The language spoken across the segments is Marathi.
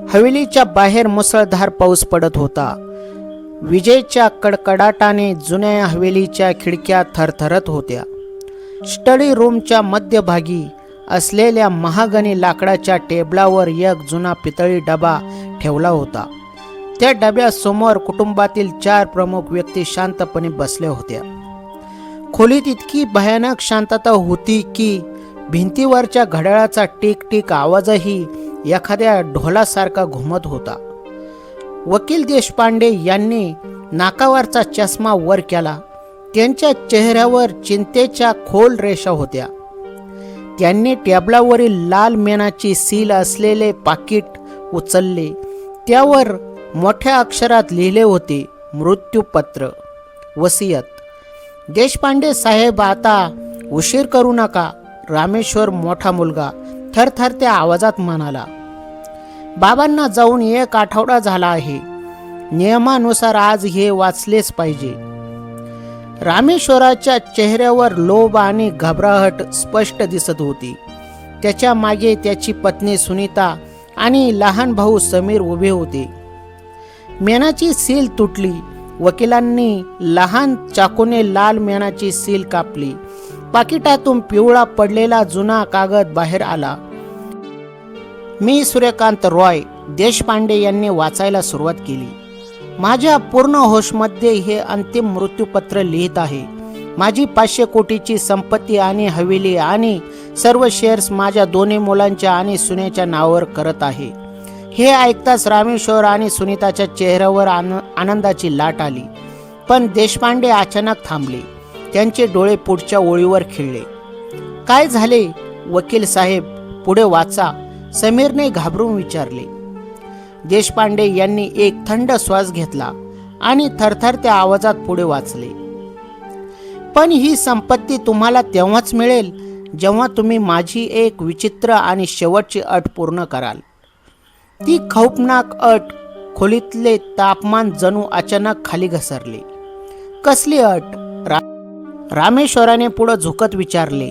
हवेलीच्या बाहेर मुसळधार पाऊस पडत होता. विजेच्या कडकडाटाने जुन्या हवेलीच्या खिडक्या थरथरत होत्या. स्टडी रूमच्या मध्यभागी असलेल्या महागणी लाकडाच्या टेबलावर एक जुना पितळी डबा ठेवला होता. त्या डब्यासमोर कुटुंबातील 4 प्रमुख व्यक्ती शांतपणे बसल्या होत्या. खोलीत इतकी भयानक शांतता होती की भिंतीवरच्या घड्याळाचा टिक टिक आवाजही एखाद्या ढोलासारखा घुमत होता. वकील देशपांडे यांनी नाकावरचा चष्मा वर केला. त्यांच्या चेहऱ्यावर चिंतेच्या खोल रेषा होत्या. त्यांनी टेबलावरील लाल मेणाची सील असलेले पाकिट उचलले. त्यावर मोठ्या अक्षरात लिहिले होते, मृत्यूपत्र, वसियत. देशपांडे साहेब, आता उशीर करू नका, रामेश्वर मोठा मुलगा थरथरत्या आवाजात म्हणाला. बाबांना जाऊन 1 आठवडा झाला आहे. नियमानुसार आज हे वाचलेच पाहिजे. रामेश्वराच्या चेहऱ्यावर लोभ आणि घबराहट स्पष्ट दिसत होती. त्याच्या मागे त्याची पत्नी सुनीता आणि लहान भाऊ समीर उभे होते. मेणाची सील तुटली. वकिलांनी लहान चाकूने लाल मेणाची सील कापली. पाकिटातून पिवळा पडलेला जुना कागद बाहेर आला. मी सूर्यकांत रॉय, देशपांडे यांनी वाचायला सुरुवात केली. माझ्या पूर्ण होशमध्ये हे अंतिम मृत्यूपत्र लिहित आहे. माझी 500 कोटीची संपत्ती आणि हवेली आणि सर्व शेअर्स माझ्या दोन्ही मुलांच्या आणि सुनेच्या नावावर करत आहे. हे ऐकताच रामेश्वर आणि सुनीताच्या चेहऱ्यावर आनंदाची लाट आली. पण देशपांडे अचानक थांबले. त्यांचे डोळे पुढच्या ओळीवर खिळले. काय झाले वकील साहेब, पुढे वाचा, समीरने घाबरून विचारले. देशपांडे यांनी एक थंड श्वास घेतला आणि थरथरत्या आवाजात पुढे वाचले. पण ही संपत्ती तुम्हाला तेव्हाच मिळेल जेव्हा तुम्ही माझी एक विचित्र आणि शेवटची अट पूर्ण कराल. ती खौफनाक अट. खोलीतले तापमान जणू अचानक खाली घसरले. कसली अट? रामेश्वराने पुढे झुकत विचारले.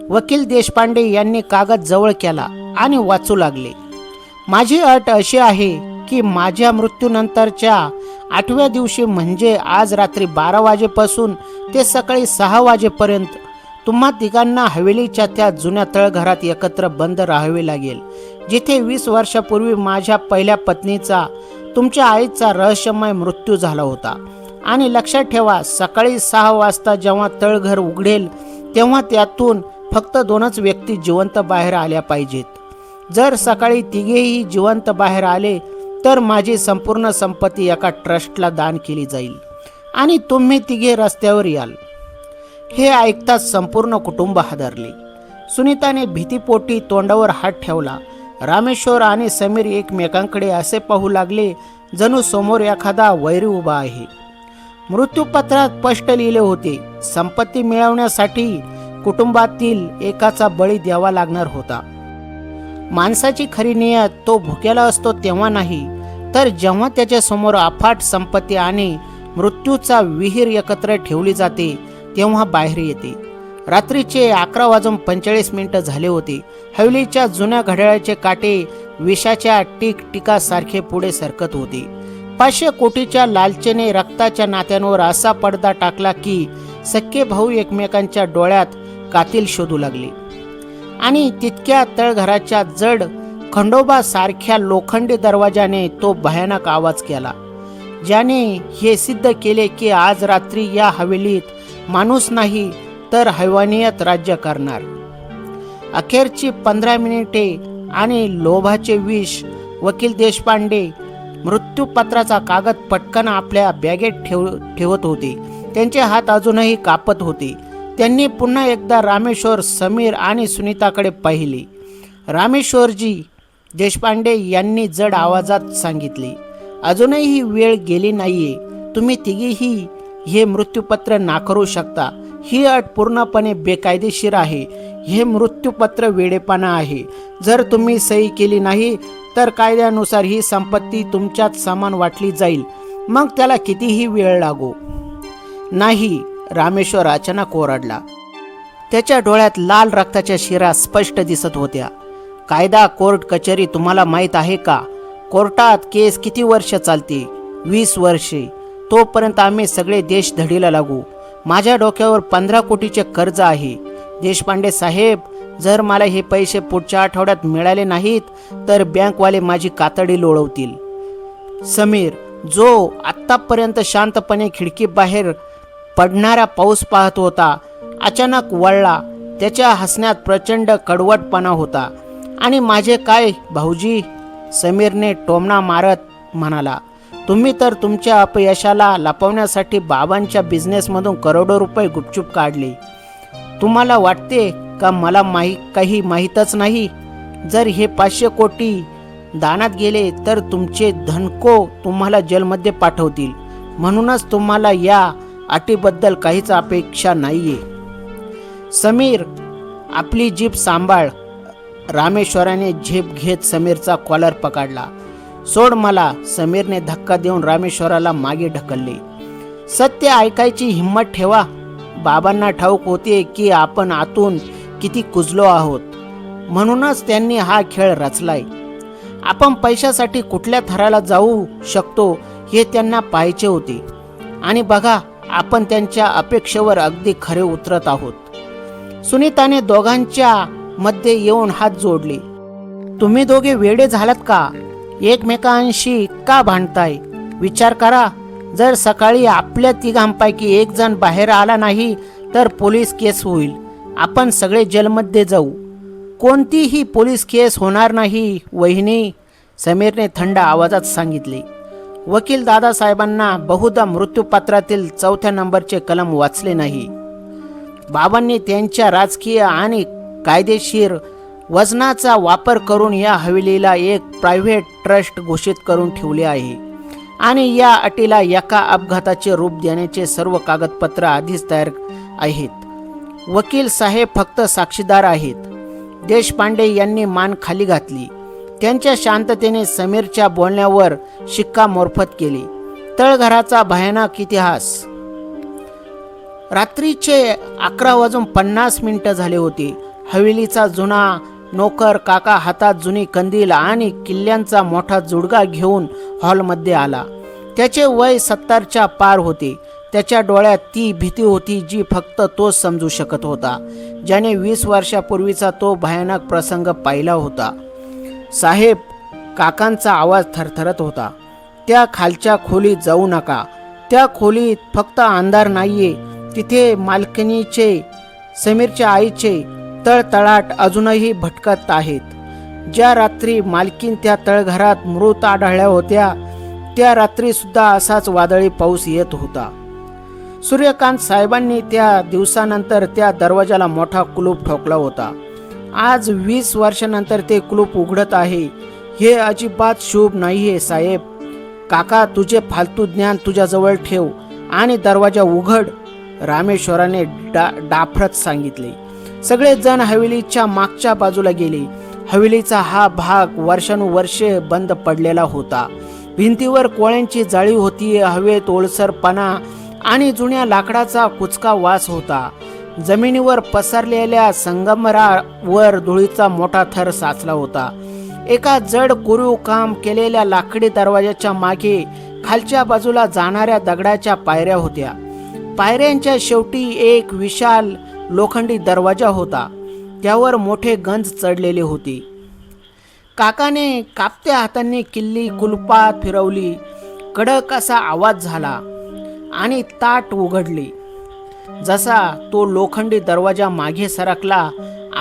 वकील देशपांडे यांनी कागद जवळ केला आणि वाचू लागले. माझी अट अशी आहे की माझ्या मृत्यूनंतरच्या 8व्या दिवशी, म्हणजे आज रात्री 12 वाजेपासून ते सकाळी 6 वाजेपर्यंत तुम्हा तिघांना हवेलीच्या त्या जुन्या तळघरात एकत्र बंद राहावे लागेल, जिथे 20 वर्षापूर्वी माझ्या पहिल्या पत्नीचा, तुमच्या आईचा रहस्यमय मृत्यू झाला होता. आणि लक्षात ठेवा, सकाळी 6 वाजता जेव्हा तळघर उघडेल तेव्हा त्यातून फक्त 2च व्यक्ती जिवंत बाहेर आल्या पाहिजेत. जर सकाळी तिघेही जिवंत बाहेर आले तर माझी संपूर्ण संपत्ती एका ट्रस्टला दान केली जाईल आणि तुम्ही तिघे रस्त्यावर याल. हे ऐकताच संपूर्ण कुटुंब हादरले. सुनीताने भीतीपोटी तोंडावर हात ठेवला. रामेश्वर आणि समीर एकमेकांकडे असे पाहू लागले जणू समोर एखादा वैरी उभा आहे. मृत्यूपत्रात स्पष्ट लिहिले होते, संपत्ती मिळवण्यासाठी कुटुंबातील एकाचा बळी द्यावा लागणार होता. माणसाची खरी नियत तो भुकेला असतो तेव्हा नाही, तर जेव्हा त्याच्या समोर अफाट संपत्ती आणि मृत्यूचा विहीर एकत्र ठेवली जाते तेव्हा बाहेर येते. रात्रीचे 11:45 झाले होते. हवेलीच्या जुन्या घड्याळाचे काटे विषाच्या टिकटिकासारखे पुढे सरकत होते. 500 कोटीच्या लालचेने रक्ताच्या नात्यांवर असा पडदा टाकला की सख्खे भाऊ एकमेकांच्या डोळ्यात कातील शोधू लागले. आणि तितक्या तळघराच्या जड खंडोबासारख्या लोखंडी दरवाजाने तो भयानक आवाज केला, ज्याने हे सिद्ध केले की आज रात्री या हवेलीत माणूस नाही तर हैवानियत राज्य करणार. अखेरची 15 मिनिटे आणि लोभाचे विष. वकील देशपांडे मृत्यूपत्राचा कागद पटकन आपल्या बॅगेत ठेवत होते. त्यांचे हात अजूनही कापत होते. त्यांनी पुन्हा एकदा रामेश्वर, समीर आणि सुनीताकडे पाहिले. रामेश्वरजी, देशपांडे यांनी जड आवाजात सांगितले, अजूनही वेळ गेली नाहीये. तुम्ही तिघेही हे मृत्यूपत्र नाकारू शकता. ही अट पूर्णपणे बेकायदेशीर आहे. हे मृत्यूपत्र वेडेपणा आहे. जर तुम्ही सही केली नाही तर कायद्यानुसार ही संपत्ती तुमच्यात समान वाटली जाईल, मग त्याला कितीही वेळ लागो. नाही, रामेश्वर अचानक ओरडला. त्याच्या डोळ्यात लाल रक्ताच्या शिरा स्पष्ट दिसत होत्या. कायदा, कोर्ट कचेरी तुम्हाला माहीत आहे का? कोर्टात केस किती वर्ष चालते? 20 वर्षे. तोपर्यंत आम्ही सगळे देश धडीला लागू. माझ्या डोक्यावर 15 कोटीचे कर्ज आहे. देशपांडे साहेब, जर मला हे पैसे पुढच्या आठवड्यात मिळाले नाहीत तर बँकवाले माझी कातडी लोळवतील. समीर, जो आत्तापर्यंत शांतपणे खिडकीबाहेर पडणारा पाऊस पाहत होता, अचानक वळला. त्याच्या हसण्यात प्रचंड कडवटपणा होता. आणि माझे काय भाऊजी? समीरने टोमणा मारत म्हणाला. तुम्ही तर तुमच्या अपयशाला लपवण्यासाठी बाबांच्या बिझनेसमधून करोडो रुपये गुपचूप काढले. तुम्हाला वाटते का मला काही माहीतच नाही? जर हे 500 कोटी दानात गेले तर तुमचे धनको तुम्हाला जेलमध्ये पाठवतील. म्हणूनच तुम्हाला या अटीबद्दल काहीच अपेक्षा नाहीये. समीर, आपली जीभ सांभाळ. रामेश्वराने झेप घेत समीरचा कॉलर पकडला. सोड मला. समीरने धक्का देऊन रामेश्वराला मागे ढकलले. सत्य ऐकायची हिंमत ठेवा. बाबांना ठाऊक होते की आपण आतून किती कुजलो आहोत. म्हणूनच त्यांनी हा खेळ रचलाय. आपण पैशासाठी कुठल्या थराला जाऊ शकतो हे त्यांना पाहायचे होते. आणि बघा, आपण त्यांच्या अपेक्षेवर अगदी खरे उतरत आहोत. सुनीताने दोघांच्या मध्ये येऊन हात जोडले. तुम्ही दोघे वेडे झालात का? एकमेकांशी का भांडताय? विचार करा. जर सकाळी आपल्या तिघांपैकी एक जण बाहेर आला नाही तर पोलीस केस होईल. आपण सगळे जेलमध्ये जाऊ. कोणतीही पोलीस केस होणार नाही वहिनी, समीरने थंड आवाजात सांगितले. वकील दादासाहेबांना बहुधा मृत्यूपत्रातील 4थ्या नंबरचे कलम वाचले नाही. बाबांनी त्यांच्या राजकीय आणि कायदेशीर वजनाचा वापर करून या हवेलीला एक प्रायव्हेट ट्रस्ट घोषित करून ठेवले आहे. आणि या अटीला एका अपघाताचे रूप देण्याचे सर्व कागदपत्र आधीच तयार आहेत. वकील साहेब फक्त साक्षीदार आहेत. देशपांडे यांनी मान खाली घातली. त्यांच्या शांततेने समीरच्या बोलण्यावर शिक्कामोर्फत केले. तळघराचा भयानक इतिहास. रात्रीचे 11:50 झाले होते. हवेलीचा जुना नोकर काका हातात जुनी कंदील आणि किल्ल्यांचा मोठा जुडगा घेऊन हॉलमध्ये आला. त्याचे वय 70च्या पार होते. त्याच्या डोळ्यात ती भीती होती जी फक्त तोच समजू शकत होता, ज्याने 20 वर्षापूर्वीचा तो भयानक प्रसंग पाहिला होता. साहेब, काकांचा आवाज थरथरत होता. त्या खालच्या खोलीत जाऊ नका. त्या खोलीत फक्त अंधार नाहीये. तिथे मालकिनीचे, समीरच्या आईचे तळतळाट अजूनही भटकत आहेत. ज्या रात्री मालकीन त्या तळघरात मृत आढळल्या होत्या त्या रात्री सुद्धा असाच वादळी पाऊस येत होता. सूर्यकांत साहेबांनी त्या दिवसानंतर त्या दरवाजाला मोठा कुलूप ठोकला होता. आज 20 वर्षानंतर ते कुलूप उघडत आहे. हे अजिबात शुभ नाहीये साहेब. काका, तुझे फालतू ज्ञान तुझ्याजवळ ठेव आणि दरवाजा उघड, रामेश्वराने डाफरत सांगितले. सगळे जण हवेलीच्या मागच्या बाजूला गेले. हवेलीचा हा भाग वर्षानुवर्षे बंद पडलेला होता. भिंतीवर कोळ्यांची जाळी होती. हवेत ओलसरपणा आणि जुन्या लाकडाचा कुचका वास होता. जमिनीवर पसरलेल्या संगमरावर धुळीचा मोठा थर साचला होता. एका जड कोरीव काम केलेल्या लाकडी दरवाजाच्या मागे खालच्या बाजूला जाणाऱ्या दगडाच्या पायऱ्या होत्या. पायऱ्यांच्या शेवटी एक विशाल लोखंडी दरवाजा होता. त्यावर मोठे गंज चढलेले होते. काकाने कापत्या हातांनी किल्ली कुलपात फिरवली. कडक असा आवाज झाला आणि ताट उघडले. जसा तो लोखंडी दरवाजा मागे सरकला,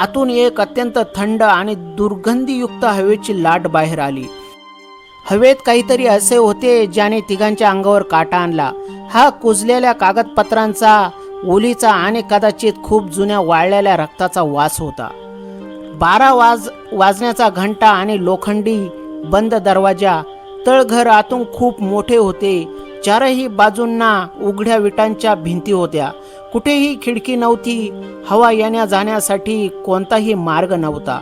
आतून एक अत्यंत थंड आणि दुर्गंधीयुक्त हवेची लाट बाहेर आली. हवेत काहीतरी असे होते ज्याने तिघांच्या अंगावर काटा आणला. हा कुजलेल्या कागदपत्रांचा, ओलीचा आणि कदाचित खूप जुन्या वाळलेल्या रक्ताचा वास होता. 12 वाजण्याचा घंटा आणि लोखंडी बंद दरवाजा. तळघर आतून खूप मोठे होते. चारही बाजूंना उघड्या विटांच्या भिंती होत्या. कुठेही खिडकी नव्हती. हवा येण्या जाण्यासाठी कोणताही मार्ग नव्हता.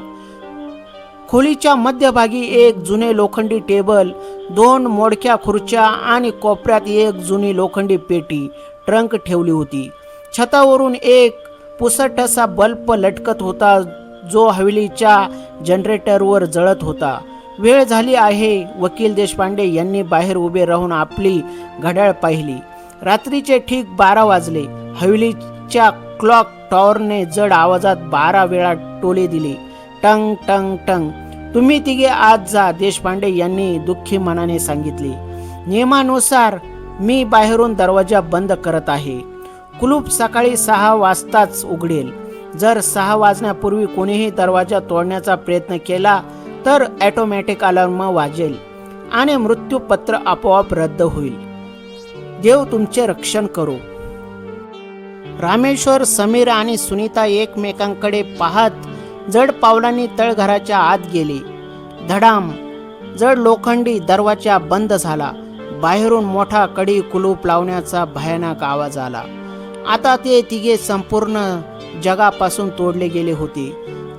खोलीच्या मध्यभागी एक जुने लोखंडी टेबल, 2 मोडक्या खुर्च्या आणि कोपऱ्यात एक जुनी लोखंडी पेटी ट्रंक ठेवली होती. छतावरून एक पुसटसा बल्ब लटकत होता जो हवेलीच्या जनरेटरवर जळत होता. वेळ झाली आहे. वकील देशपांडे यांनी बाहेर उभे राहून आपली घड्याळ पाहिली. रात्रीचे ठीक 12 वाजले. हवेलीच्या क्लॉक टॉवरने जड आवाजात 12 वेळा टोले दिले. टंग टंग टंग. तुम्ही तिघे आत जा, देशपांडे यांनी दुःखी मनाने सांगितले. नियमानुसार मी बाहेरून दरवाजा बंद करत आहे. कुलूप सकाळी 6 वाजताच उघडेल. जर 6 वाजण्यापूर्वी कोणीही दरवाजा तोडण्याचा प्रयत्न केला तर ऑटोमॅटिक अलार्म वाजेल आणि मृत्यूपत्र आपोआप रद्द होईल. देव तुमचे रक्षण करो. रामेश्वर, समीर आणि सुनीता एकमेकांकडे पाहत जड पावलांनी तळघराच्या आत गेले. धडाम. जड लोखंडी दरवाजा बंद झाला. बाहेरून मोठा कडी कुलूप लावण्याचा भयानक आवाज आला. आता ते तिघे संपूर्ण जगापासून तोडले गेले होते.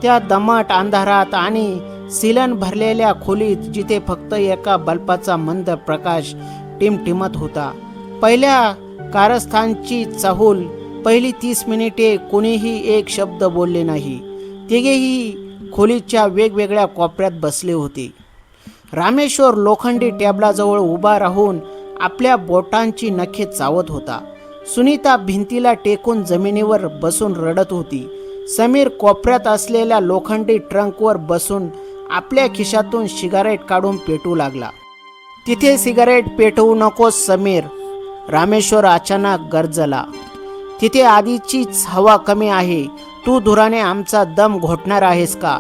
त्या दमट अंधारात आणि सिलन भरलेल्या खोलीत, जिथे फक्त एका बल्बाचा मंद प्रकाश टिमटिमत होता. पहिल्या कारस्थानची चाहूल. पहिली 30 मिनिटे कोणीही एक शब्द बोलले नाही. तिघेही खोलीच्या वेगवेगळ्या कोपऱ्यात बसले होते. रामेश्वर लोखंडी टेबलाजवळ उभा राहून आपल्या बोटांची नखे चावत होता. सुनीता भिंतीला टेकून जमिनीवर बसून रडत होती. समीर कोपऱ्यात असलेल्या लोखंडी ट्रंकवर बसून आपल्या खिशातून सिगारेट काढून पेटू लागला. तिथे सिगारेट पेटवू नकोस समीर, रामेश्वर अचानक गरजला. तिथे आधीचीच हवा कमी आहे. तू धुराने आमचा दम घोटणार आहेस का?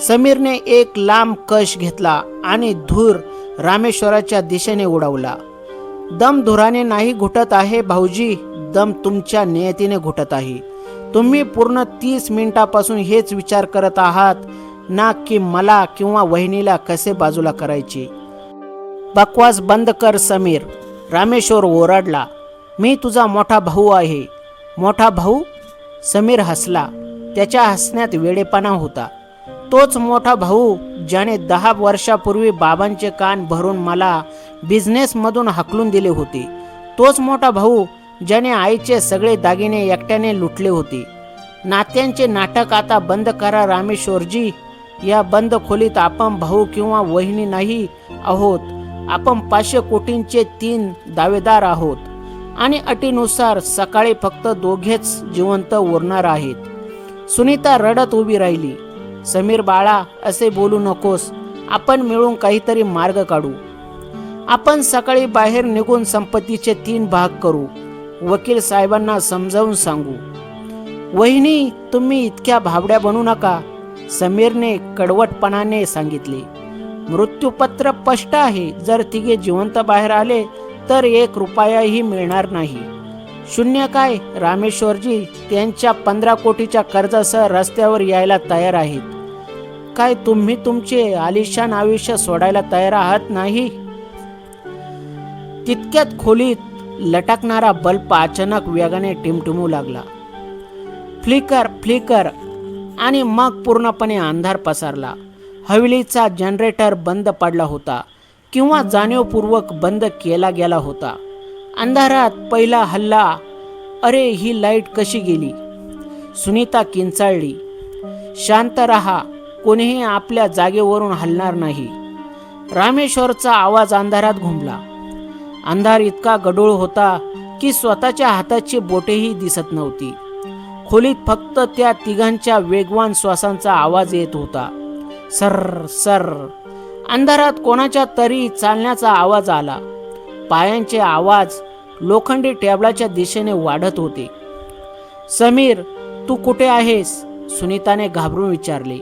समीरने एक लांब कश घेतला आणि धूर रामेश्वराच्या दिशेने उडवला. दम धुराने नाही घुटत आहे भाऊजी, दम तुमच्या नियतीने घुटत आहे. तुम्ही पूर्ण 30 मिनिटापासून हेच विचार करत आहात ना की मला किंवा वहिनीला कसे बाजूला करायचे. बकवास बंद कर समीर, रामेश्वर ओरडला. मी तुझा मोठा भाऊ आहे. मोठा भाऊ? समीर हसला. त्याच्या हसण्यात वेडेपणा होता. तोच मोठा भाऊ ज्याने 10 वर्षापूर्वी बाबांचे कान भरून मला बिझनेसमधून हाकलून दिले होते. तोच मोठा भाऊ ज्याने आईचे सगळे दागिने एकट्याने लुटले होते. नात्यांचे नाटक आता बंद करा रामेश्वरजी. या बंद खोलीत आपण भाऊ किंवा वहिनी नाही आहोत. आपण 500 कोटींचे 3 दावेदार आहोत आणि अटीनुसार सकाळी फक्त दोघेच जिवंत उरणार आहेत. सुनीता रडत उभी राहिली. समीर बाळा, असे बोलू नकोस. आपण मिळून काहीतरी मार्ग काढू. आपण सकाळी बाहेर निघून संपत्तीचे 3 भाग करू. वकील साहेबांना समजावून सांगू. वहिनी, तुम्ही इतक्या भाबड्या बनू नका, समीरने कडवटपणाने सांगितले. मृत्यूपत्र स्पष्ट आहे. जर तिघे जिवंत बाहेर आले तर 1 रुपयाही मिळणार नाही. शून्य काय रामेश्वरजी त्यांच्या 15 कोटीच्या कर्जासह रस्त्यावर यायला तयार आहेत. काय तुम्ही तुमचे आलिशान आयुष्य सोडायला तयार आहात नाही? तितक्यात खोलीत लटकणारा बल्ब अचानक वेगाने टिमटिमू लागला. फ्लिकर फ्लिकर आणि मग पूर्णपणे अंधार पसरला. हवेलीचा जनरेटर बंद पडला होता किंवा जाणीवपूर्वक बंद केला गेला होता. अंधारात पहिला हल्ला. अरे, ही लाईट कशी गेली? सुनीता किंचाळली. शांत रहा, कोणीही आपल्या जागेवरून हलणार नाही. रामेश्वरचा आवाज अंधारात घुमला. अंधार इतका गढूळ होता की स्वतःच्या हाताची बोटेही दिसत नव्हती. खोलीत फक्त त्या तिघांच्या वेगवान श्वासांचा आवाज येत होता. Sir sir. अंधारात कोणाच्या तरी चालण्याचा आवाज आला. पायांचे आवाज लोखंडी टेबलाच्या दिशेने वाढत होते. समीर, तू कुठे आहेस? सुनीताने घाबरून विचारले.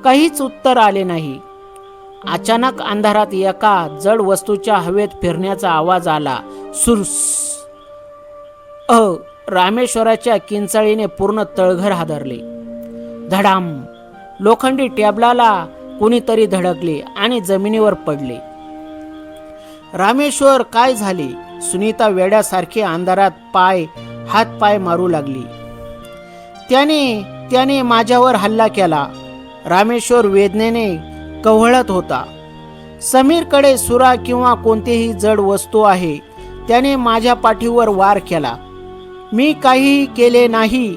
काहीच उत्तर आले नाही. अचानक अंधारात एका जड वस्तूच्या हवेत फिरण्याचा आवाज आला. सुरस. रामेश्वराच्या किंचाळीने पूर्ण तळघर हादरले. धडाम. लोखंडी टेबलाला कोणीतरी धडकले आणि जमिनीवर पडले. रामेश्वर, काय झाले? सुनीता अंधारात हात पाय मारू लागली. त्याने माझ्यावर हल्ला केला. रामेश्वर वेदनेने कव्हळत होता. समीरकडे सुरा किंवा कोणतीही जड वस्तू आहे. त्याने माझ्या पाठीवर वार केला. मी काहीही केले नाही.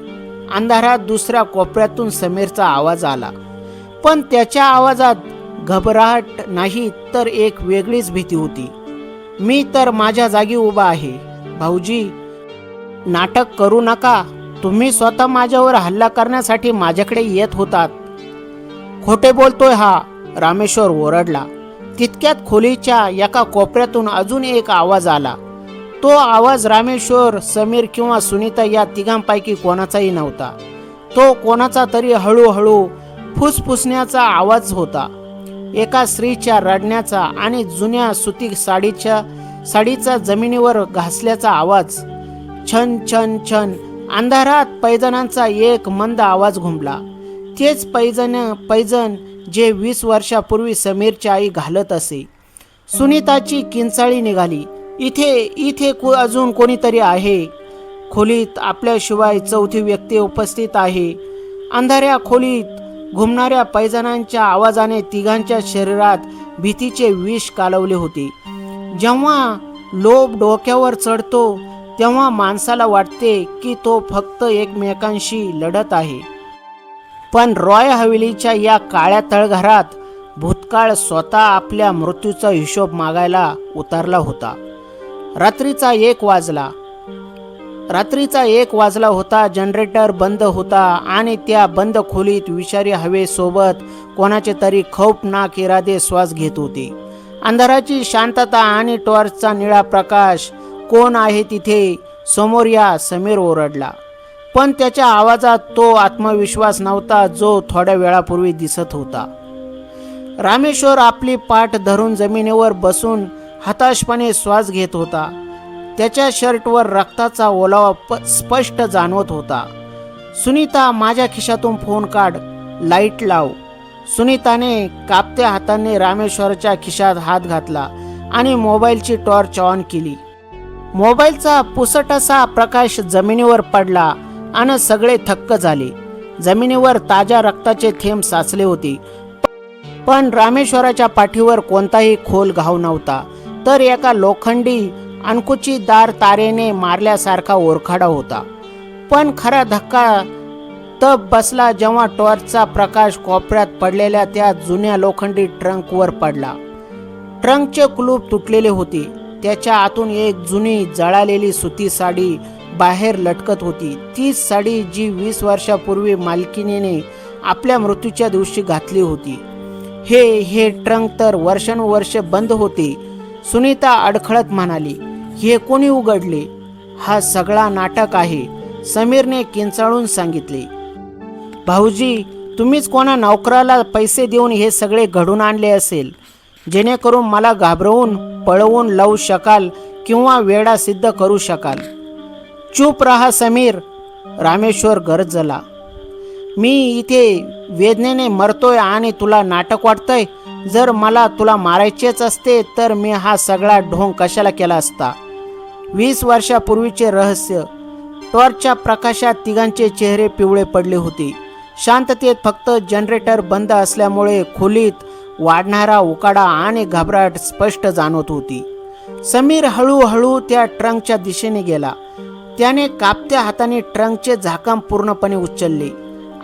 अंधारात दुसऱ्या कोपऱ्यातून समीरचा आवाज आला, पण त्याच्या आवाजात घबराहट नाही तर एक वेगळीच भीती होती. मी तर माझ्या जागी उभा आहे. भाऊजी, नाटक करू नका. तुम्ही स्वतः माझ्यावर हल्ला करण्यासाठी माझ्याकडे येत होतात. खोटे बोलतोय हा, रामेश्वर ओरडला. तितक्यात खोलीच्या एका कोपऱ्यातून अजून एक आवाज आला. तो आवाज रामेश्वर, समीर किंवा सुनीता या तिघांपैकी कोणाचाही नव्हता. तो कोणाचा तरी हळूहळू फुसफुसण्याचा आवाज होता. एका स्त्रीच्या रडण्याचा आणि जुन्या सुती साडीचा जमिनीवर घासल्याचा आवाज. छन छन छन. अंधारात पैजणांचा एक मंद आवाज घुमला. तेच पैजण जे 20 वर्षापूर्वी समीरची आई घालत असे. सुनीताची किंचाळी निघाली. इथे अजून कोणीतरी आहे. खोलीत आपल्याशिवाय चौथी व्यक्ती उपस्थित आहे. अंधाऱ्या खोलीत घुमणाऱ्या पैजणांच्या आवाजाने तिघांच्या शरीरात भीतीचे विष कालवले होते. जेव्हा लोभ डोक्यावर चढतो तेव्हा माणसाला वाटते की तो फक्त एकमेकांशी लढत आहे. पण रॉय हवेलीच्या या काळ्या तळघरात भूतकाळ स्वतः आपल्या मृत्यूचा हिशोब मागायला उतरला होता. रात्रीचा एक वाजला होता. जनरेटर बंद होता आणि त्या बंद खोलीत विषारी हवेसोबत कोणाचे तरी खौफनाक इरादे श्वास घेत होते. अंधाराची शांतता आणि टॉर्चचा निळा प्रकाश. कोण आहे तिथे? समोर या, समीर ओरडला. पण त्याच्या आवाजात तो आत्मविश्वास नव्हता जो थोड्या वेळापूर्वी दिसत होता. रामेश्वर आपली पाठ धरून जमिनीवर बसून हताशपणे श्वास घेत होता. त्याच्या शर्टवर रक्ताचा ओलावा स्पष्ट जाणवत होता. सुनीता, माझ्या खिशातून फोन काढ, लाईट लाव. सुनीताने कापत्या हाताने रामेश्वरच्या खिशात हात घातला आणि मोबाईलची टॉर्च ऑन केली. मोबाईलचा पुसटसा प्रकाश जमिनीवर पडला आणि सगळे थक्क झाले. जमिनीवर ताज्या रक्ताचे थेंब साचले होते. पण रामेश्वराच्या पाठीवर कोणताही खोल घाव नव्हता, तर एका लोखंडी अणकुचीदार तारेने मारल्यासारखा ओरखडा होता. पण खरा धक्का तब बसला जेव्हा टॉर्चचा प्रकाश कोपऱ्यात पडलेल्या त्या जुन्या लोखंडी ट्रंकवर पडला. ट्रंकचे कुलूप तुटलेले होते. त्याच्या आतून एक जुनी जळालेली सुती साडी बाहेर लटकत होती. तीच साडी जी 20 वर्षापूर्वी मालकिनीने आपल्या मृत्यूच्या दिवशी घातली होती. हे ट्रंक तर वर्षानुवर्ष बंद होते. सुनीता अडखळत म्हणाली, हे कोणी उघडले? हा सगळा नाटक आहे, समीरने किंचाळून सांगितले. भाऊजी, तुम्हीच कोणा नोकराला पैसे देऊन हे सगळे घडून आणले असेल, जेणेकरून मला घाबरवून पळवून लावू शकाल किंवा वेडा सिद्ध करू शकाल. चूप रहा समीर, रामेश्वर गरजला. मी इथे वेदनेने मरतोय आणि तुला नाटक वाटतंय? जर मला तुला मारायचेच असते तर मी हा सगळा ढोंग कशाला केला असता? 20 वर्षापूर्वीचे रहस्य. टॉर्चच्या प्रकाशात तिघांचे चेहरे पिवळे पडले होते. शांततेत फक्त जनरेटर बंद असल्यामुळे खोलीत वाढणारा उकाडा आणि घबराट स्पष्ट जाणवत होती. समीर हळूहळू त्या ट्रंकच्या दिशेने गेला. त्याने कापत्या हाताने ट्रंकचे झाकण पूर्णपणे उचलले.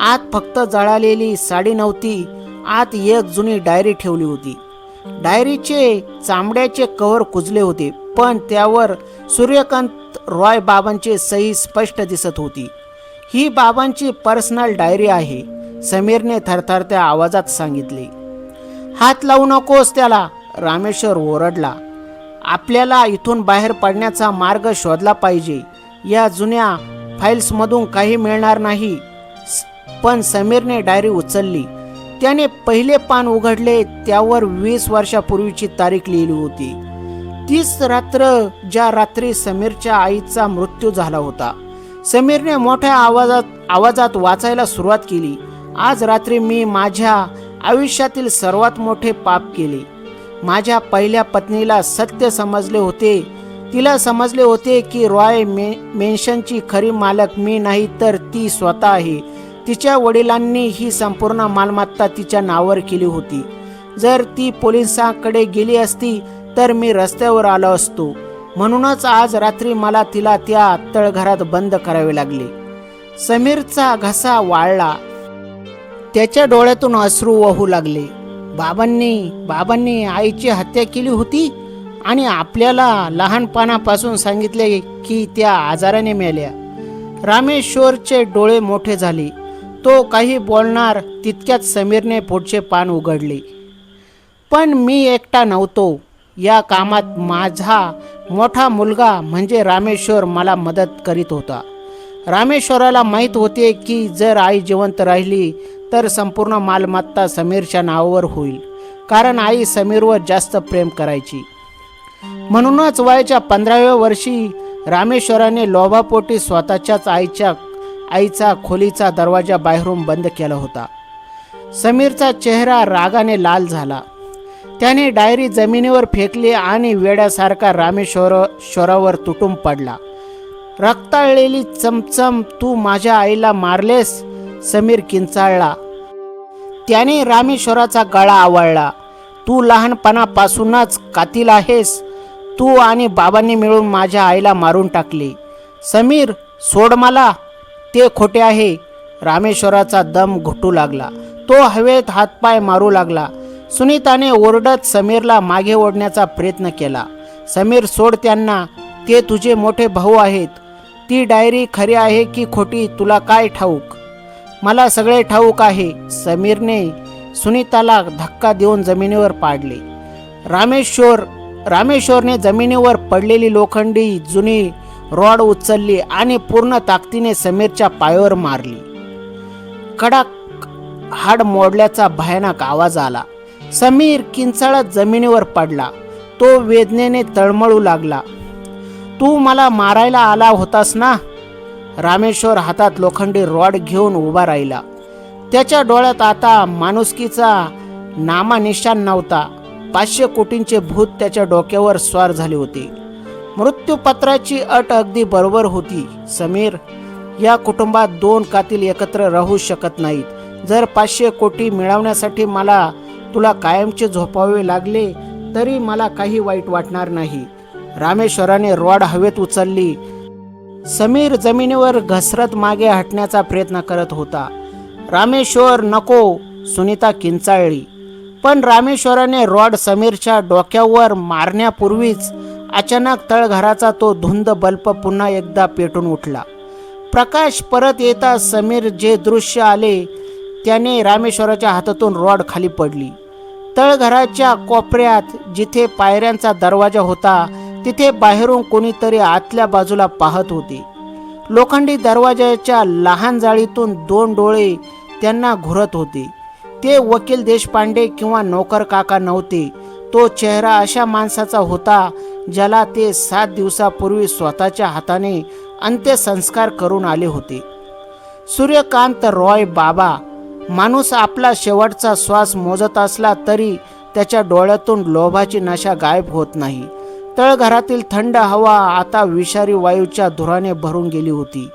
आत फक्त जळालेली साडी नव्हती, आत एक जुनी डायरी ठेवली होती. डायरीचे चामड्याचे कव्हर कुजले होते, पण त्यावर सूर्यकांत रॉय बाबांची सही स्पष्ट दिसत होती. ही बाबांची पर्सनल डायरी आहे, समीरने थरथरत्या आवाजात सांगितले. हात लावू नकोस त्याला, रामेश्वर ओरडला. आपल्याला इथून बाहेर पडण्याचा मार्ग शोधला पाहिजे. या जुन्या फाईल्समधून काही मिळणार नाही. पण समीरने डायरी उचलली. त्याने पहिले पान उघडले. त्यावर 20 वर्षापूर्वीची तारीख लिहिली होती. तीच रात्र ज्या रात्री समीरच्या आईचा मृत्यू झाला होता. समीरने मोठ्या आवाजात वाचायला सुरुवात केली. आज रात्री मी माझ्या आयुष्यातील सर्वात मोठे पाप केले. माझ्या पहिल्या पत्नीला सत्य समजले होते. तिला समजले होते की रॉय मेन्शनची खरी मालक मी नाही तर ती स्वतः आहे. तिच्या वडिलांनी ही संपूर्ण मालमत्ता तिच्या नावावर केली होती. जर ती पोलिसांकडे गेली असती तर मी रस्त्यावर आलो असतो. म्हणूनच आज रात्री मला तिला त्या तळघरात बंद करावे लागले. समीरचा घसा वाळला. त्याच्या डोळ्यातून अश्रू वाहू लागले. बाबांनी आईची हत्या केली होती आणि आपल्याला लहानपणापासून सांगितले की त्या आजाराने मेल्या. रामेश्वरचे डोळे मोठे झाले. तो काही बोलणार तितक्यात समीरने पुढचे पान उघडले. पण मी एकटा नव्हतो. या कामात माझा मोठा मुलगा म्हणजे रामेश्वर मला मदत करीत होता. रामेश्वराला माहीत होते की जर आई जिवंत राहिली तर संपूर्ण मालमत्ता समीरच्या नावावर होईल, कारण आई समीरवर जास्त प्रेम करायची. म्हणूनच वयाच्या 15व्या वर्षी रामेश्वराने लोभापोटी स्वतःच्याच आईचा खोलीचा दरवाजा बाहेरून बंद केला होता. समीरचा चेहरा रागाने लाल झाला. त्याने डायरी जमिनीवर फेकली आणि वेड्यासारखा रामेश्वरावर तुटून पडला. रक्ताळलेली चमचम, तू माझ्या आईला मारलेस? समीर किंचाळला. त्याने रामेश्वराचा गळा आवळला. तू लहानपणापासूनच कातील आहेस. तू आणि बाबांनी मिळून माझ्या आईला मारून टाकले. समीर, सोड मला. ते खोटे आहे. रामेश्वराचा दम घुटू लागला. तो हवेत हातपाय मारू लागला. सुनीताने ओरडत समीरला मागे ओढण्याचा प्रयत्न केला. समीर, सोड त्यांना. ते तुझे मोठे भाऊ आहेत. ती डायरी खरी आहे की खोटी तुला काय ठाऊक? मला सगळे ठाऊक आहे. समीरने सुनीताला धक्का देऊन जमिनीवर पाडले. रामेश्वरने जमिनीवर पडलेली लोखंडी जुनी रॉड उचलली आणि पूर्ण ताकदीने समीरच्या पायावर मारली. कडक हाड मोडल्याचा भयानक आवाज आला. समीर किंचाळत जमिनीवर पडला. तो वेदनेने तळमळू लागला. तू मला मारायला आला होतास ना? रामेश्वर हातात लोखंडी रॉड घेऊन उभा राहिला. त्याच्या डोळ्यात आता माणुसकीचा नामानिशाण नव्हता. 500 कोटींचे भूत त्याच्या डोक्यावर स्वार झाले होते. मृत्यूपत्राची अट अगदी बरोबर होती. समीर, या कुटुंबात 2 कातील एकत्र राहू शकत नाहीत. जर 500 कोटी मिळवण्यासाठी मला तुला कायमचे झोपावे लागले तरी मला काही वाईट वाटणार नाही. रामेश्वराने रॉड हवेत उचलली. समीर जमिनीवर घसरत मागे हटण्याचा प्रयत्न करत होता. रामेश्वर, नको. सुनीता किंचाळली. पण रामेश्वराने रॉड समीरच्या डोक्यावर मारण्यापूर्वीच अचानक तळघराचा तो धुंद बल्ब पुन्हा एकदा पेटून उठला. प्रकाश परत येता समीर जे दृश्य आले त्याने रामेश्वराच्या हातातून रॉड खाली पडली. तळघराच्या कोपऱ्यात जिथे पायऱ्यांचा दरवाजा होता तिथे बाहेरून कोणीतरी आतल्या बाजूला पाहत होते. लोखंडी दरवाजाच्या लहान जाळीतून 2 डोळे त्यांना घुरत होते. ते वकील देशपांडे किंवा नोकर काका नव्हते. तो चेहरा अशा माणसाचा होता ज्याला ते 7 दिवसापूर्वी स्वतःच्या हाताने अंत्यसंस्कार करून आले होते. सूर्यकांत रॉय बाबा. माणूस आपला शेवटचा श्वास मोजत असला तरी त्याच्या डोळ्यातून लोभाची नशा गायब होत नाही. तळघरातील थंड हवा आता विषारी वायूच्या धुराने भरून गेली होती.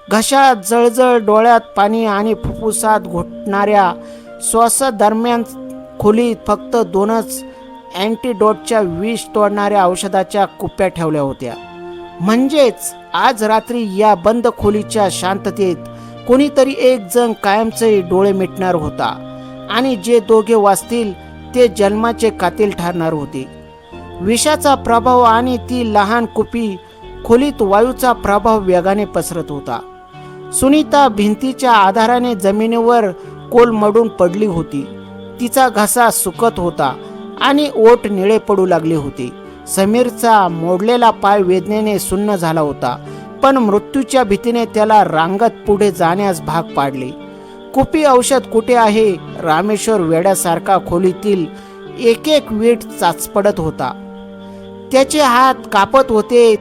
घशात जळजळ, डोळ्यात पाणी आणि फुफ्फुसात घुटणाऱ्या श्वासादरम्यान खोलीत फक्त 2च अँटीडोटच्या विष तोडणाऱ्या औषधाच्या कुप्या ठेवल्या होत्या. म्हणजेच आज रात्री या बंद खोलीच्या शांततेत कोणीतरी एक जण कायमचे डोळे मिटणार होता आणि जे दोघे वाचतील ते जन्माचे कातील ठरणार होते. विषाचा प्रभाव आणि ती लहान कुपी खोलीत वायूचा प्रभाव वेगाने पसरत होता. सुनीता भिंतीच्या आधाराने जमिनीवर कोलमडून पडली होती. तिचा घसा सुकत होता आणि ओठ निळे पडू लागले होते. समीरचा मोडलेला पाय वेदनेने सुन्न झाला होता, पण मृत्यूच्या भीतीने त्याला रांगत पुढे जाण्यास भाग पाडले. कुपी औषध कुठे आहे? रामेश्वर वेड्यासारखा खोलीतील एक वीट चाचपडत होता. त्याचे हात कापत होते.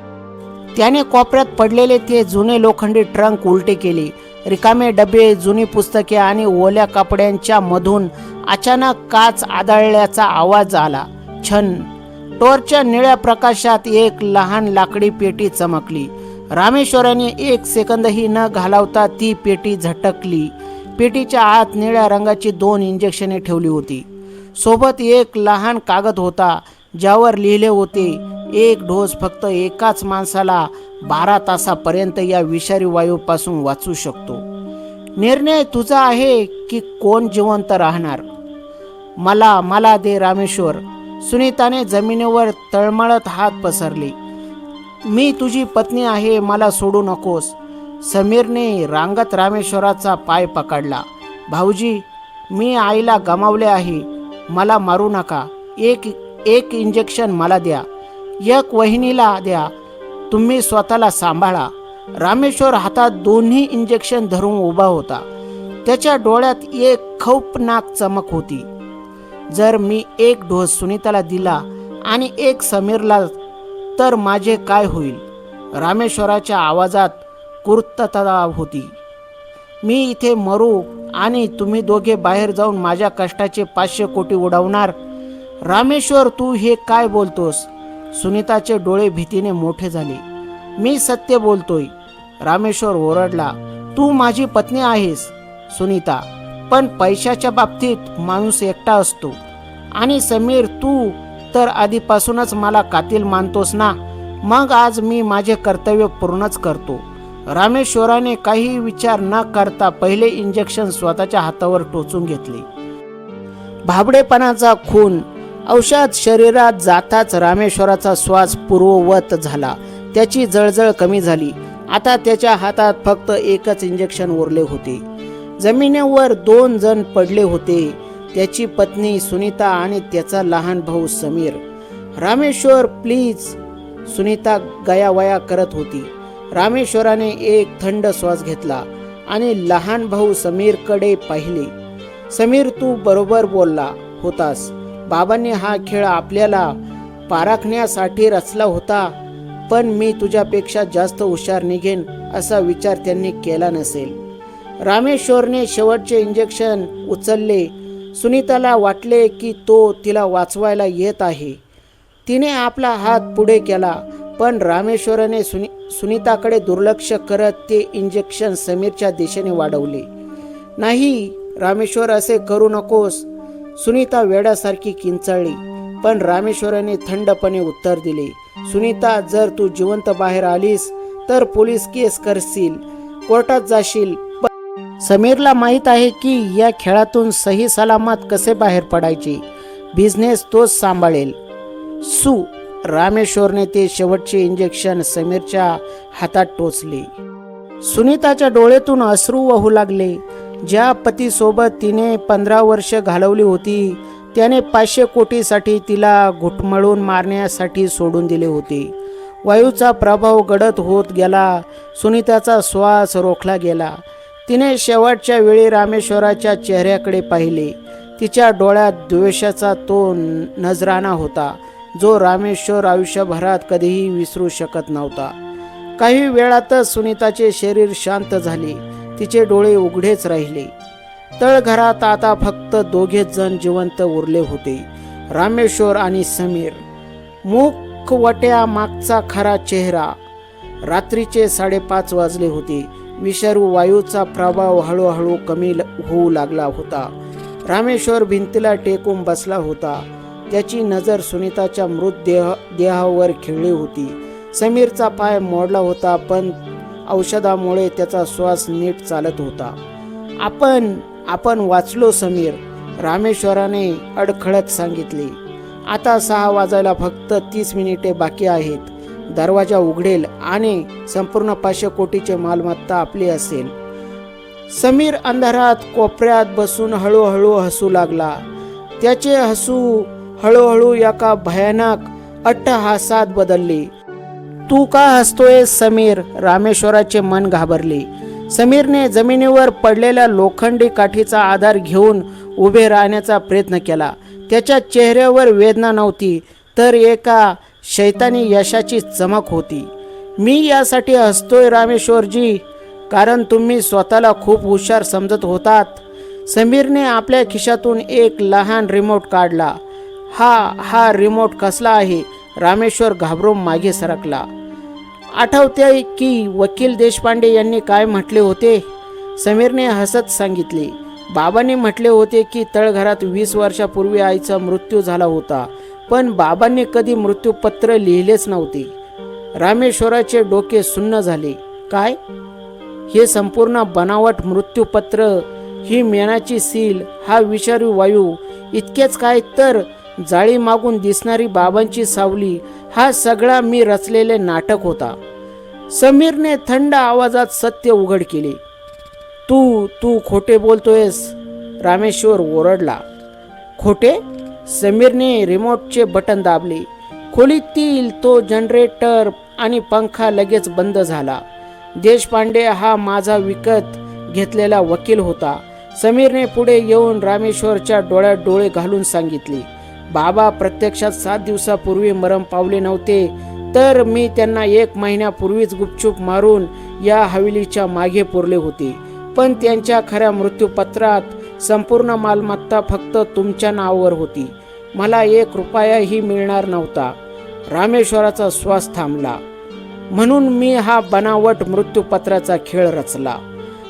त्याने कोपऱ्यात पडलेले ते जुने लोखंडी ट्रंक उलटे केले. रिकामे डबे, जुनी पुस्तके आणि ओल्या कपड्यांच्या मधून अचानक काच आदळल्याचा आवाज आला. छन. टॉर्चच्या निळ्या प्रकाशात एक लहान लाकडी पेटी चमकली. रामेश्वराने 1 सेकंदही न घालवता ती पेटी झटकली. पेटीच्या आत निळ्या रंगाची 2 इंजेक्शने ठेवली होती. सोबत एक लहान कागद होता ज्यावर लिहिले होते, 1 डोस फक्त एकाच माणसाला 12 तासापर्यंत या विषारी वायूपासून वाचू शकतो. निर्णय तुझा आहे की कोण जिवंत राहणार. मला मला दे रामेश्वर. सुनीताने जमिनीवर तळमळत हात पसरले. मी तुझी पत्नी आहे, मला सोडू नकोस. समीरने रांगत रामेश्वराचा पाय पकडला. भाऊजी, मी आईला गमावले आहे, मला मारू नका. एक इंजेक्शन मला द्या, एक वहिनीला द्या, तुम्ही स्वतःला सांभाळा. रामेश्वर हातात दोन्ही इंजेक्शन धरून उभा होता. त्याच्या डोळ्यात एक खौफनाक चमक होती. जर मी एक डोस सुनीताला दिला आणि एक समीरला तर माझे काय होईल? रामेश्वराच्या आवाजात क्रूरता होती. मी इथे मरू आणि तुम्ही दोघे बाहेर जाऊन माझ्या कष्टाचे 500 कोटी उडवणार? रामेश्वर, तू हे काय बोलतोस? सुनीताचे डोळे भीतीने मोठे झाले. मी सत्य बोलतोय, रामेश्वर ओरडला. तू माझी पत्नी आहेस सुनीता, पण पैशाच्या बाबतीत माणूस एकटा असतो. आणि समीर, तू तर आधीपासूनच मला कातील मानतोस ना, मग आज मी माझे कर्तव्य पूर्णच करतो. रामेश्वराने काही विचार न करता पहिले इंजेक्शन स्वतःच्या हातावर टोचून घेतले. भाबडेपणाचा खून औषध शरीरात जाताच रामेश्वराचा श्वास पूर्ववत झाला. त्याची जळजळ कमी झाली. आता त्याच्या हातात फक्त एकच इंजेक्शन उरले होते. जमिनीवर 2 जण पडले होते, त्याची पत्नी सुनीता आणि त्याचा लहान भाऊ समीर. रामेश्वर, प्लीज, सुनीता गयावया करत होती. रामेश्वराने एक थंड श्वास घेतला आणि लहान भाऊ समीरकडे पाहिले. समीर, तू बरोबर बोलला होतास. बाबांनी हा खेळ आपल्याला पारखण्यासाठी रचला होता, पण मी तुझ्यापेक्षा जास्त हुशार निघेन असा विचार त्यांनी केला नसेल. रामेश्वरने शेवटचे इंजेक्शन उचलले. सुनीताला वाटले की तो तिला वाचवायला येत आहे. तिने आपला हात पुढे केला, पण रामेश्वराने सुनीताकडे दुर्लक्ष करत ते इंजेक्शन समीरच्या दिशेने वाढवले. नाही रामेश्वर, असे करू नकोस. सुनीता वेड्यासारखी किंचाळली, पण रामेश्वराने थंडपणे उत्तर दिले. सुनीता, जर तू जिवंत बाहेर आलीस तर पोलीस केस करशील, कोर्टात जाशील. समीरला माहीत आहे की या खेळातून सही सलामत कसे बाहेर पडायचे. बिझनेस तोच सांभाळेल. रामेश्वरने ते शेवटचे इंजेक्शन समीरच्या हातात टोचले. सुनीताच्या डोळ्यातून अश्रू वाहू लागले. ज्या पतीसोबत तिने 15 वर्ष घालवली होती, त्याने 500 कोटीसाठी तिला घुटमळून मारण्यासाठी सोडून दिले होते. वायूचा प्रभाव गडद होत गेला. सुनीताचा श्वास रोखला गेला. तिने शेवटच्या वेळी रामेश्वराच्या चेहऱ्याकडे पाहिले. तिच्या डोळ्यात द्वेषाचा तो नजराणा होता, जो रामेश्वर आयुष्यभरात कधीही विसरू शकत नव्हता. काही वेळातच सुनीताचे शरीर शांत झाले. तिचे डोळे उघडेच राहिले. तळघरात आता फक्त 2 जण जिवंत उरले होते, रामेश्वर आणि समीर. मुखवट्या मागचा खरा चेहरा. रात्रीचे 5:30 वाजले होते. विषारू वायूचा प्रभाव हळूहळू कमी होऊ लागला होता. रामेश्वर भिंतीला टेकून बसला होता. त्याची नजर सुनीताच्या मृतदेहावर खिळली होती. समीरचा पाय मोडला होता, पण औषधामुळे त्याचा श्वास नीट चालत होता. आपण वाचलो समीर, रामेश्वराने अडखळत सांगितले. आता 6 वाजायला फक्त 30 मिनिटे बाकी आहेत. दरवाजा उघडेल आणि संपूर्ण 500 कोटीचे मालमत्ता आपली असेल. समीर अंधारात कोपऱ्यात बसून हळूहळू हसू लागला. त्याचे हसू हळूहळू एका भयानक अट्टहासात बदलले. तू का हसतोय समीर? रामेश्वराचे मन घाबरले. समीरने जमिनीवर पडलेल्या लोखंडी काठीचा आधार घेऊन उभे राहण्याचा प्रयत्न केला. त्याच्या चेहऱ्यावर वेदना नव्हती, तर एका शैतानी यशाची चमक होती. मी यासाठी हसतोय रामेश्वरजी, कारण तुम्ही स्वतःला खूप हुशार समजत होतात. समीरने आपल्या खिशातून एक लहान रिमोट काढला. हा रिमोट कसला आहे? रामेश्वर घाबरून मागे सरकला. आठवते की वकील देशपांडे यांनी काय म्हटले होते? समीरने हसत सांगितले. बाबांनी म्हटले होते की तळघरात 20 वर्षापूर्वी आईचा मृत्यू झाला होता, पण बाबांनी कधी मृत्यूपत्र लिहिलेच नव्हते. रामेश्वराचे डोके सुन्न झाले. काय? हे संपूर्ण बनावट मृत्यूपत्र, ही मेणाची सील, हा विषारी वायू, इतकेच काय तर जाळी मागून दिसणारी बाबांची सावली हा सगळा मी रचलेले नाटक होता. समीरने थंड आवाजात सत्य उघड केले. तू तू खोटे बोलतोयस, रामेश्वर ओरडला. खोटे? समीरने रिमोटचे बटन दाबले. खोलीतील तो जनरेटर आणि पंखा लगेच बंद झाला. देशपांडे हा माझा विकत घेतलेला वकील होता. समीरने पुढे येऊन रामेश्वरच्या डोळ्यात डोळे घालून सांगितले, बाबा प्रत्यक्षात 7 दिवसापूर्वी मरण पावले नव्हते, तर मी त्यांना 1 महिन्यापूर्वीच गुपचूप मारून या हवेलीच्या मागे पुरले होते. पण त्यांच्या खऱ्या मृत्यूपत्रात संपूर्ण मालमत्ता फक्त तुमच्या नावावर होती. मला 1 रुपयाही मिळणार नव्हता. रामेश्वराचा श्वास थांबला. म्हणून मी हा बनावट मृत्यूपत्राचा खेळ रचला.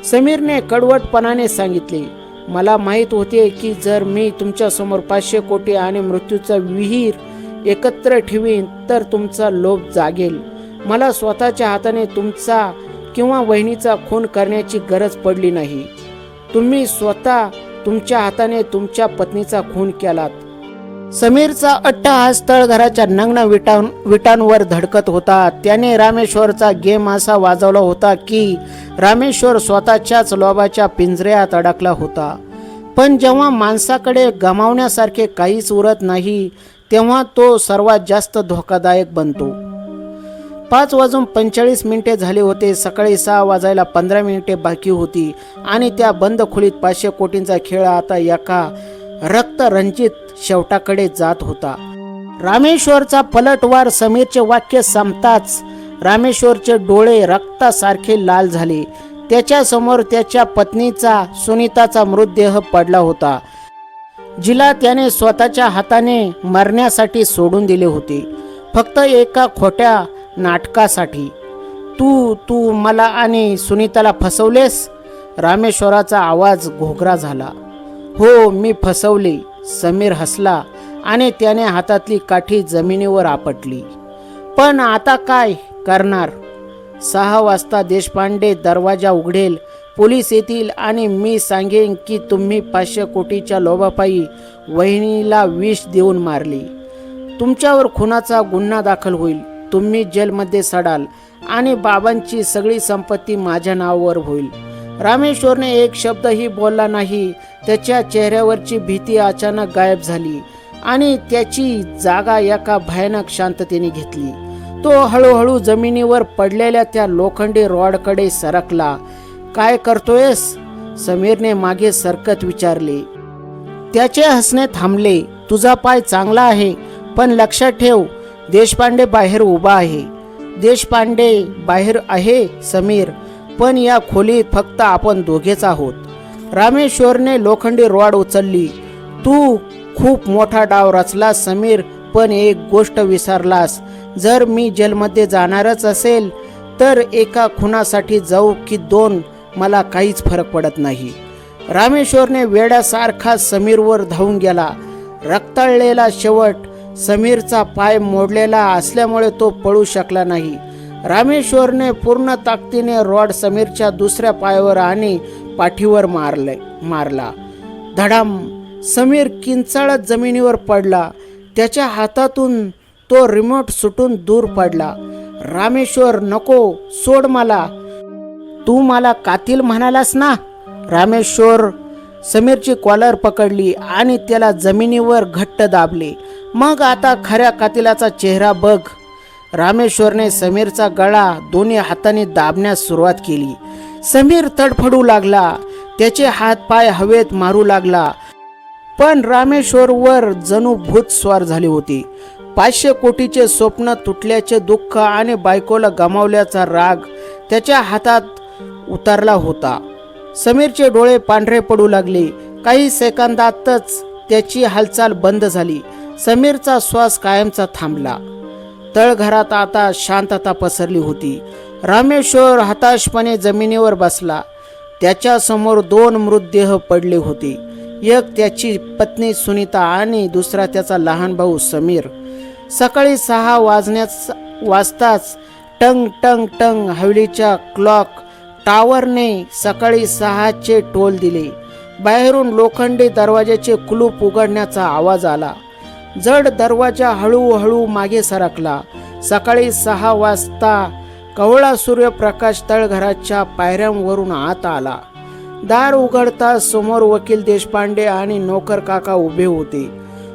समीरने कडवटपणाने सांगितले, मला माहीत होते की जर मी तुमच्यासमोर 500 कोटी आणि मृत्यूचा विहीर एकत्र ठेवीन तर तुमचा लोभ जागेल. मला स्वतःच्या हाताने तुमचा किंवा वहिनीचा खून करण्याची गरज पडली नाही. तुम्ही स्वतः तुमच्या हाताने तुमच्या पत्नीचा खून केलात. समीरचा अट्टहास तळघराच्या नग्न विटांवर धडकत होता. त्याने रामेश्वरचा गेम असा वाजवला होता की रामेश्वर स्वतःच्याच लोभाच्या पिंजऱ्यात अडकला होता. पण जेव्हा माणसाकडे गमावण्यासारखे काहीच उरत नाही तेव्हा तो सर्वात जास्त धोकादायक बनतो. 5:45 झाले होते. सकाळी 6 वाजायला 15 मिनिटे बाकी होती आणि त्या बंद खोलीत 500 कोटींचा खेळ आता एका रक्तरंजित शेवटाकडे जात होता. रामेश्वरचा पलटवार. समीरचे वाक्य संपताच रामेश्वरचे डोळे रक्तासारखे लाल झाले. त्याच्या समोर त्याच्या पत्नीचा, सुनीताचा मृतदेह पडला होता, जिला त्याने स्वतःच्या हाताने मरण्यासाठी सोडून दिले होते, फक्त एका खोट्या नाटकासाठी. तू मला आणि सुनीताला फसवलेस? रामेश्वराचा आवाज घोगरा झाला. हो, मी फसवले. समीर हसला आणि त्याने हातातली काठी जमिनीवर आपटली. पण आता काय करणार? 6 वाजता देशपांडे दरवाजा उघडेल, पोलीस येतील आणि मी सांगेन की तुम्ही 500 कोटीच्या लोभापायी वहिनीला विष देऊन मारली. तुमच्यावर खुनाचा गुन्हा दाखल होईल. तुम्ही जेलमध्ये सडाल आणि बाबांची सगळी संपत्ती माझ्या नावावर होईल. रामेश्वरने एक शब्दही बोलला नाही. त्याच्या चेहऱ्यावरची भीती अचानक गायब झाली आणि त्याची जागा एका भयानक शांततेने घेतली. तो हळूहळू जमिनीवर पडलेल्या त्या लोखंडी रॉडकडे सरकला. काय करतोयस? समीरने मागे सरकत विचारले. त्याचे हसणे थांबले. तुझा पाय चांगला आहे, पण लक्षात ठेव, देशपांडे बाहेर उभा आहे. देशपांडे बाहेर आहे समीर, पण या खोलीत फक्त आपण दोघेच आहोत. रामेश्वरने लोखंडी रॉड उचलली. तू खूप मोठा डाव रचला समीर, पण एक गोष्ट विसरलास. जर मी जेलमध्ये जाणारच असेल तर एका खुनासाठी जाऊ की 2, मला काहीच फरक पडत नाही. रामेश्वरने वेड्यासारखा समीरवर धावून गेला. रक्ताळलेला शेवट. समीरचा पाय मोडलेला असल्यामुळे तो पळू शकला नाही. रामेश्वरने पूर्ण ताकदीने रॉड समीरच्या दुसऱ्या पायावर आणि पाठीवर मारला. धडाम. समीर किंचाळत जमिनीवर पडला. त्याच्या हातातून तो रिमोट सुटून दूर पडला. रामेश्वर, नको, सोड मला. तू मला कातील म्हणालास ना? रामेश्वर समीरची कॉलर पकडली आणि त्याला जमिनीवर घट्ट दाबले. मग आता खऱ्या कातिलाचा चेहरा बघ. रामेश्वरने समीरचा गळा दोन्ही हाताने दाबण्यास सुरुवात केली. समीर तडफडू लागला. त्याचे हात पाय हवेत मारू लागला. पण रामेश्वरवर जणू भूत स्वार झाले होते. 500 कोटीचे स्वप्न तुटल्याचे दुःख आणि बायकोला गमावल्याचा राग त्याच्या हातात उतरला होता. समीरचे डोळे पांढरे पडू लागले. काही सेकंदातच त्याची हालचाल बंद झाली. समीरचा श्वास कायमचा थांबला. तळघरात आता शांतता पसरली होती. रामेश्वर हताशपणे जमिनीवर बसला. त्याच्या समोर 2 मृतदेह पडले होते. एक त्याची पत्नी सुनीता आणि दुसरा त्याचा लहान भाऊ समीर. सकाळी 6 वाजताच टंग टंग टंग हवेलीच्या क्लॉक टावरने सकाळी 6चे टोल दिले. बाहेरून लोखंडी दरवाजाचे कुलूप उघडण्याचा आवाज आला. जड दरवाजा हळूहळू मागे सरकला. सकाळी 6 वाजता कवळा सूर्यप्रकाश तळघराच्या पायऱ्यांवरून आत आला. दार उघडताच समोर वकील देशपांडे आणि नोकर काका उभे होते.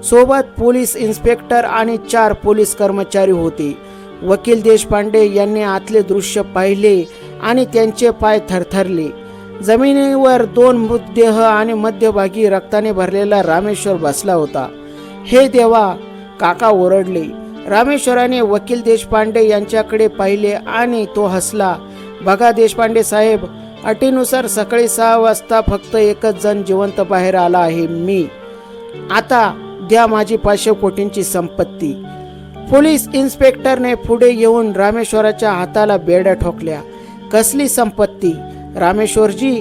सोबत पोलीस इन्स्पेक्टर आणि 4 पोलीस कर्मचारी होते. वकील देशपांडे यांनी आतले दृश्य पाहिले आणि त्यांचे पाय थरथरले. जमिनीवर 2 मृतदेह आणि मध्यभागी रक्ताने भरलेला रामेश्वर बसला होता. हे देवा, काका ओरडले. रामेश्वराने वकील देशपांडे यांच्याकडे पाहिले आणि तो हसला. बघा देशपांडे साहेब, अटीनुसार सकाळी 6 वाजता फक्त एकच जण जिवंत बाहेर आला आहे, मी. आता द्या माझी 500 कोटींची संपत्ती. पोलीस इन्स्पेक्टरने पुढे येऊन रामेश्वराच्या हाताला बेड्या ठोकल्या. कसली संपत्ती रामेश्वरजी?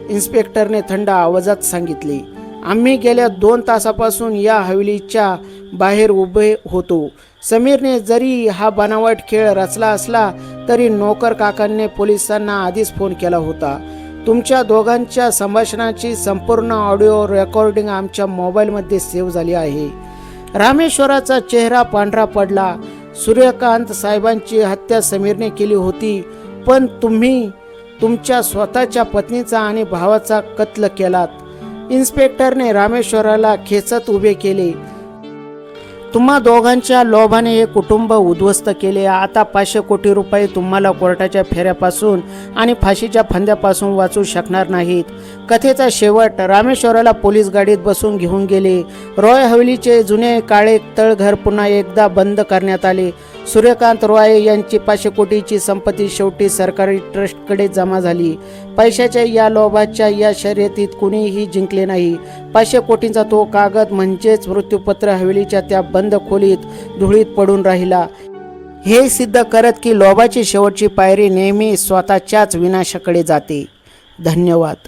इन्स्पेक्टरने थंड आवाजात सांगितले. आम्ही गेल्या 2 तासापासून या हवेलीच्या बाहेर उभे होतो. समीरने जरी हा बनावट खेळ रचला असला तरी नोकर काकांनी पोलिसांना आधीच फोन केला होता. तुमच्या दोघांच्या संभाषणाची संपूर्ण ऑडिओ रेकॉर्डिंग आमच्या मोबाईलमध्ये सेव्ह झाली आहे. रामेश्वराचा चेहरा पांढरा पडला. सूर्यकांत साहेबांची हत्या समीरने केली होती, पण तुम्ही तुमच्या स्वतःच्या पत्नीचा आणि भावाचा कत्ल केलात. इन्स्पेक्टरने रामेश्वराला खेचत उभे केले. तुम्हा दोघांच्या लोभाने हे कुटुंब उद्ध्वस्त केले. आता 500 कोटी रुपये तुम्हाला कोर्टाच्या फेऱ्यापासून आणि फाशीच्या फंद्यापासून वाचू शकणार नाहीत. कथेचा शेवट. रामेश्वराला पोलीस गाडीत बसून घेऊन गेले. रॉय हवेलीचे जुने काळे तळघर पुन्हा एकदा बंद करण्यात आले. सूर्यकांत रॉय यांची 500 कोटीची संपत्ती शेवटी सरकारी ट्रस्टकडे जमा झाली. पैशाच्या या लोभाच्या या शर्यतीत कुणीही जिंकले नाही. 500 कोटींचा तो कागद म्हणजेच मृत्यूपत्र हवेलीच्या त्या बंद खोलीत धुळीत पडून राहिला. हे सिद्ध करत की लोभाची शेवटची पायरी नेहमी स्वतःच्याच विनाशाकडे जाते. धन्यवाद.